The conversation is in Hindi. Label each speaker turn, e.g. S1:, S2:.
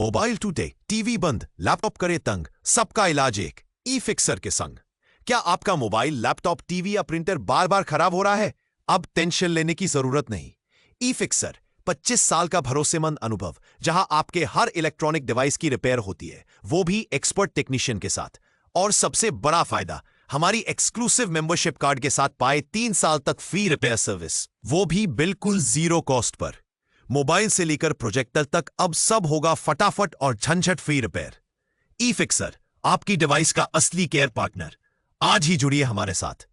S1: मोबाइल टूटे, टीवी बंद, लैपटॉप करे तंग, सबका इलाज एक ई फिक्सर के संग। क्या आपका मोबाइल, लैपटॉप, टीवी या प्रिंटर बार बार खराब हो रहा है? अब टेंशन लेने की जरूरत नहीं। ई फिक्सर 25 साल का भरोसेमंद अनुभव, जहां आपके हर इलेक्ट्रॉनिक डिवाइस की रिपेयर होती है, वो भी एक्सपर्ट टेक्नीशियन के साथ। और सबसे बड़ा फायदा, हमारी एक्सक्लूसिव मेंबरशिप कार्ड के साथ पाए 3 साल तक फ्री रिपेयर सर्विस, वो भी बिल्कुल जीरो कॉस्ट पर। मोबाइल से लेकर प्रोजेक्टर तक अब सब होगा फटाफट और झंझट फ्री रिपेयर। ई फिक्सर, आपकी डिवाइस का असली केयर पार्टनर। आज ही जुड़िए हमारे साथ।